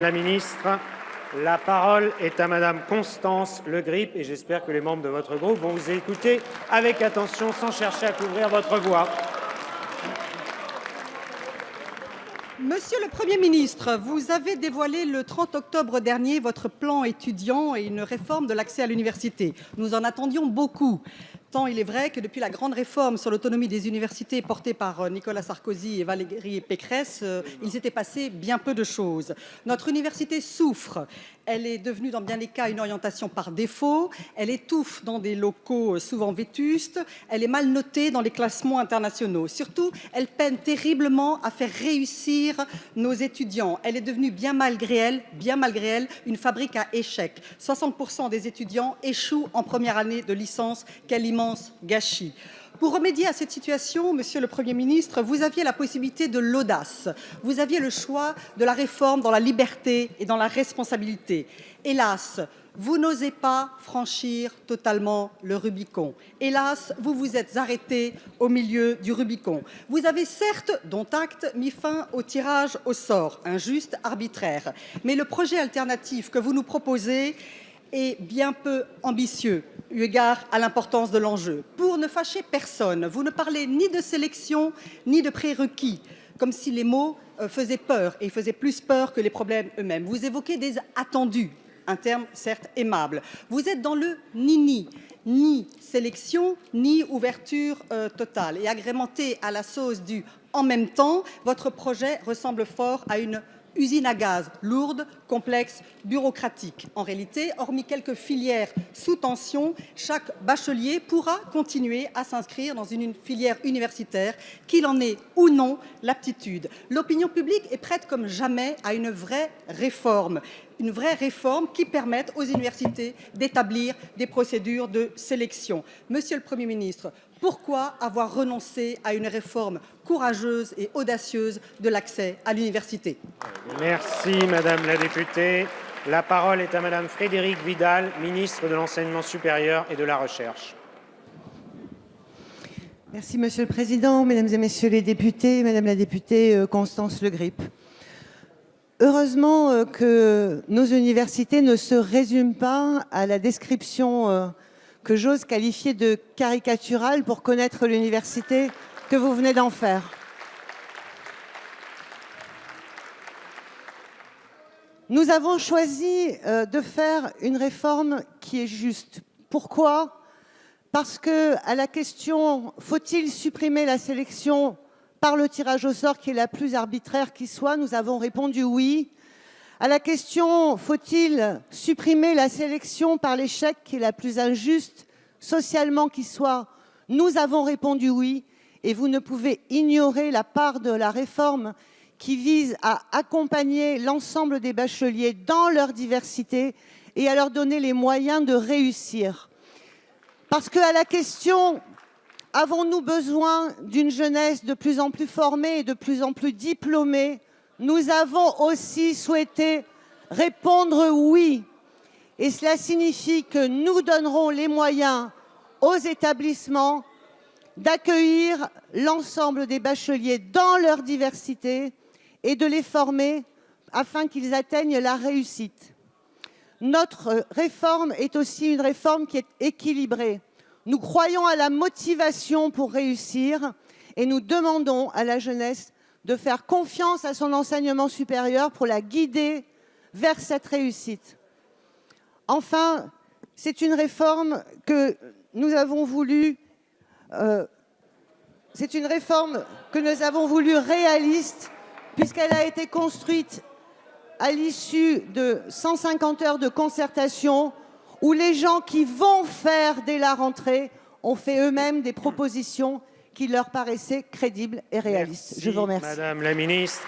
La ministre, la parole est à Madame Constance Le Grip et j'espère que les membres de votre groupe vont vous écouter avec attention sans chercher à couvrir votre voix. Monsieur le Premier ministre, vous avez dévoilé le 30 octobre dernier votre plan étudiant et une réforme de l'accès à l'université. Nous en attendions beaucoup. Tant il est vrai que depuis la grande réforme sur l'autonomie des universités portée par Nicolas Sarkozy et Valérie Pécresse, il s'était passé bien peu de choses. Notre université souffre. Elle est devenue dans bien des cas une orientation par défaut. Elle étouffe dans des locaux souvent vétustes. Elle est mal notée dans les classements internationaux. Surtout, elle peine terriblement à faire réussir nos étudiants. Elle est devenue bien malgré elle, une fabrique à échecs. 60% des étudiants échouent en première année de licence. Quel immense gâchis. Pour remédier à cette situation, Monsieur le Premier ministre, vous aviez la possibilité de l'audace. Vous aviez le choix de la réforme dans la liberté et dans la responsabilité. Hélas, vous n'osez pas franchir totalement le Rubicon. Hélas, vous vous êtes arrêté au milieu du Rubicon. Vous avez certes, dont acte, mis fin au tirage au sort, injuste, arbitraire. Mais le projet alternatif que vous nous proposez est bien peu ambitieux, eu égard à l'importance de l'enjeu. Pour ne fâcher personne, vous ne parlez ni de sélection ni de prérequis, comme si les mots faisaient peur et faisaient plus peur que les problèmes eux-mêmes. Vous évoquez des attendus, un terme certes aimable. Vous êtes dans le ni-ni, ni sélection, ni ouverture totale. Et agrémenté à la sauce du « en même temps », votre projet ressemble fort à une usine à gaz, lourde, complexe, bureaucratique. En réalité, hormis quelques filières sous tension, chaque bachelier pourra continuer à s'inscrire dans une filière universitaire, qu'il en ait ou non l'aptitude. L'opinion publique est prête comme jamais à une vraie réforme qui permette aux universités d'établir des procédures de sélection. Monsieur le Premier ministre, pourquoi avoir renoncé à une réforme courageuse et audacieuse de l'accès à l'université? Merci Madame la députée. La parole est à Madame Frédérique Vidal, ministre de l'Enseignement supérieur et de la Recherche. Merci Monsieur le Président, Mesdames et Messieurs les députés, Madame la députée Constance Le Grip. Heureusement que nos universités ne se résument pas à la description que j'ose qualifier de caricaturale pour connaître l'université que vous venez d'en faire. Nous avons choisi de faire une réforme qui est juste. Pourquoi? Parce que à la question « faut-il supprimer la sélection par le tirage au sort qui est la plus arbitraire qui soit ?» nous avons répondu oui. À la question « faut-il supprimer la sélection par l'échec qui est la plus injuste socialement qui soit ?» nous avons répondu oui. Et vous ne pouvez ignorer la part de la réforme qui vise à accompagner l'ensemble des bacheliers dans leur diversité et à leur donner les moyens de réussir. Parce qu'à la question « avons-nous besoin d'une jeunesse de plus en plus formée et de plus en plus diplômée ?» nous avons aussi souhaité répondre oui. Et cela signifie que nous donnerons les moyens aux établissements d'accueillir l'ensemble des bacheliers dans leur diversité et de les former afin qu'ils atteignent la réussite. Notre réforme est aussi une réforme qui est équilibrée. Nous croyons à la motivation pour réussir et nous demandons à la jeunesse de faire confiance à son enseignement supérieur pour la guider vers cette réussite. Enfin, c'est une réforme que nous avons voulu réaliste, puisqu'elle a été construite à l'issue de 150 heures de concertation, où les gens qui vont faire dès la rentrée ont fait eux-mêmes des propositions qui leur paraissaient crédibles et réalistes. Merci, je vous remercie. Madame la ministre.